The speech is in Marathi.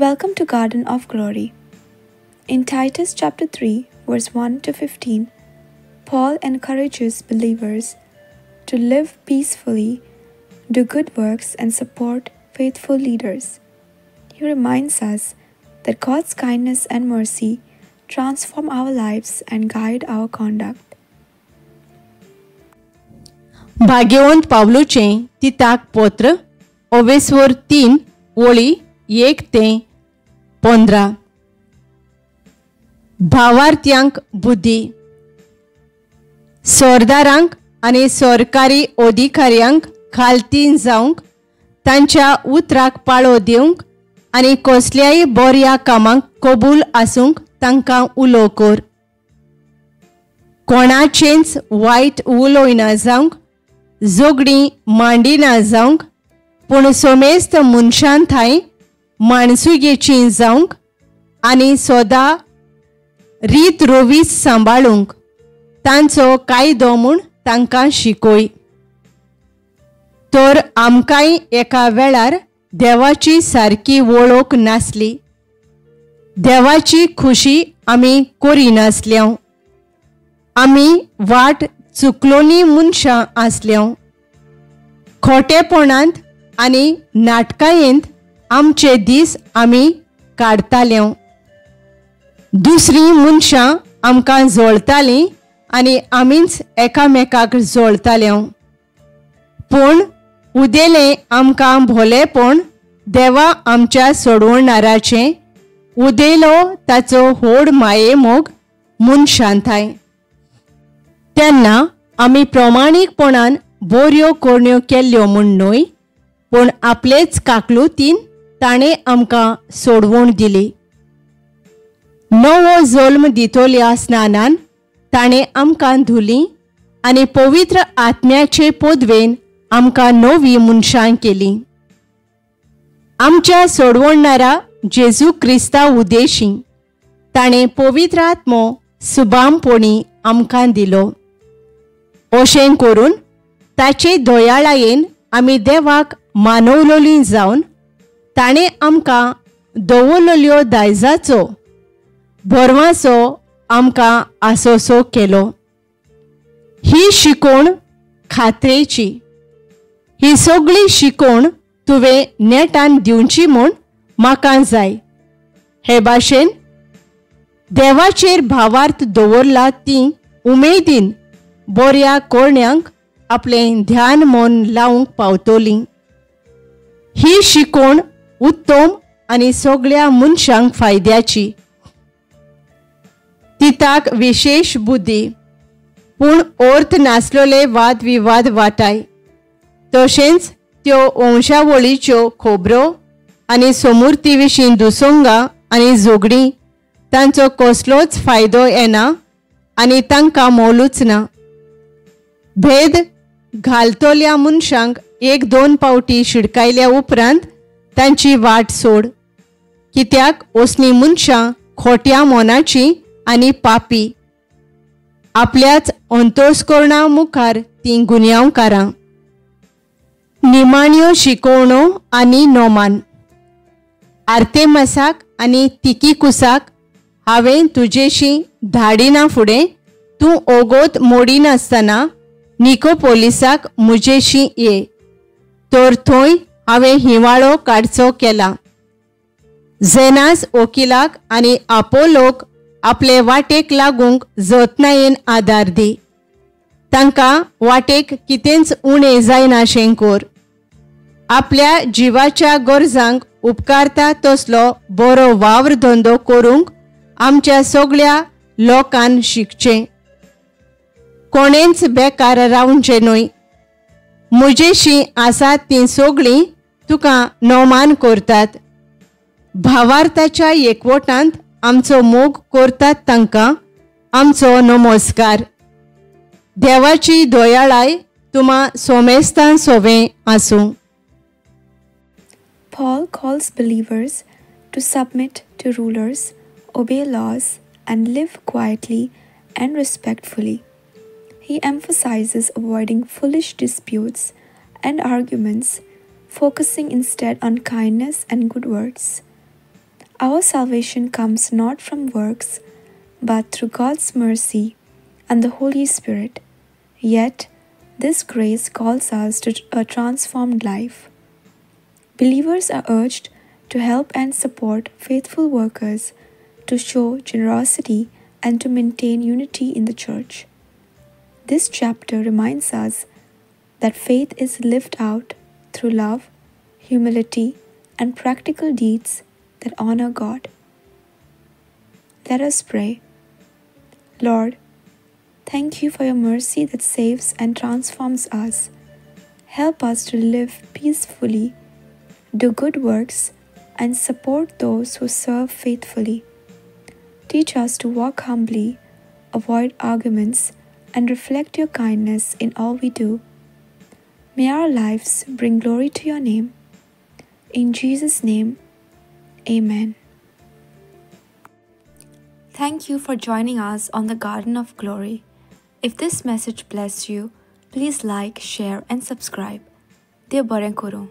Welcome to Garden of Glory. In Titus chapter 3, verse 1 to 15, Paul encourages believers to live peacefully, do good works, and support faithful leaders. He reminds us that God's kindness and mercy transform our lives and guide our conduct. भाग्यवंत पावलोचें तिताक पत्र ओवेस्वर 3 ओळी 1 ते 15. भावार्थ्यांक बुद्धी. सरदारांक आनी सरकारी अधिकाऱ्यांक खालतीन जावंक, तांच्या उतराक पाळो दिवंक आनी कसल्याय बऱ्या कामांक कबूल आसूंक तांकां उलो कर. कोणाचेंच वायट उलोयना जावंक, जोगडीं मांडिना जावंक, पूण सोमेस्त मनशां थंय माणसुगेचीं जावंक आनी सदां रीत रोवीस सांबाळूंक तांचो कायदो म्हूण तांकां शिकय. तर आमकांय एका वेळार देवाची सारकी वळख नासली. देवाची खुशी आमी करिनासल्यो. आमी वाट चुकलोनी मनशां आसल्यो. खोटेपणांत आनी नाटकायेंत आमचे दीस आमी काडताल्यो. दुसरीं मनशां आमकां जोळटालीं आनी आमीच एकामेकाक जोळताल्यो. पूण उदेलें आमकां भोलेपण देवा आमच्या सोडवणाराचें उदेलो ताचो व्हड माये मोग मनशांथाय. तेन्ना आमी प्रमाणीकपणान बऱ्यो कोण्यो केल्ल्यो म्हूण न्हय, पूण आपलेच काकलुतीन ताणें आमकां सोडवण दिली. नवो जल्म दितोल्या स्नानान ताणें आमकां धुलीं आनी पवित्र आत्म्याचे पोदवेन आमकां नवीं मनशां केलीं. आमच्या सोडवणारा जेजू क्रिस्ता उद्देशीं ताणें पवित्र आत्मो सुबामपणी आमकां दिलो. अशें करून ताचे दयाळायेन आमी देवाक मानवलोलीं जावन ताणें आमकां दवरलेल्यो दायजाचो भरवासो आमकां आसोसो केलो. ही शिकोण खात्रेची. ही सगळी शिकोण तुवें नेटान दिवची म्हूण म्हाका जाय. हे भाशेन देवाचेर भावार्थ दवरला ती उमेदीन बऱ्या कोण्यांक आपलें ध्यान मन लावंक पावतलीं. ही शिकोण उत्तम आनी सगळ्या मनशांक फायद्याची. तिताक विशेष बुद्धी, पूण अर्थ नासलेले वाद विवाद वाटाय. तशेंच त्यो वंशावळीच्यो खबरो आनी समृद्धी विशीं दुसोंगां आनी जोगडीं तांचो कसलोच फायदो येना आनी तांकां मोलूच ना. भेद घालतल्या मनशांक 1-2 पावटी शिडकायल्या उपरांत तांची वाट सोड. कित्याक असलीं मनशां खोट्या मोनाची आनी पापी. आपल्याच अंतस्करणा मुखार तीं गुन्यांवकारां. निमाण्यो शिकोवणो आनी नोमान. आर्तेमासाक आनी तिकिकुसाक हांवें तुजेशी धाडिना फुडें तूं ओगोत मोडिनासतना निकोपोलिसाक म्हजेशी ये. तर थंय हांवें हिंवाळो काडचो केला. झेनास वकिलाक आनी आपोलोक आपले वाटेक लागूंक जतनायेन आदार दी. तांकां वाटेक कितेंच उणें जायनाशें कर. आपल्या जिवाच्या गरजांक उपकारता तसलो बरो वावर धंदो करूंक आमच्या सगळ्या लोकांन शिकचें. कोणेंच बेकार रावचें न्हय. म्हजेशी आसात तीं सगळीं तुका नोमान करतात. भावार्थाच्या एकवटांत आमचो मोग करतात तांकां आमचो नमस्कार. देवाची दयाळाय तुमा सोमेस्तां सोवें आसूं. Paul calls believers to submit to rulers, obey laws, and live quietly and respectfully. He emphasizes avoiding foolish disputes and arguments, focusing instead on kindness and good words. Our salvation comes not from works, but through God's mercy and the Holy Spirit. Yet, this grace calls us to a transformed life. Believers are urged to help and support faithful workers, to show generosity, and to maintain unity in the church. This chapter reminds us that faith is lived out through love, humility, and practical deeds that honor God. Let us pray. Lord, thank you for your mercy that saves and transforms us. Help us to live peacefully, do good works, and support those who serve faithfully. Teach us to walk humbly, avoid arguments, and reflect your kindness in all we do. May our lives bring glory to your name. In Jesus' name, Amen. Thank you for joining us on the Garden of Glory. If this message blessed you, please like, share, and subscribe. Dear Baran Koro.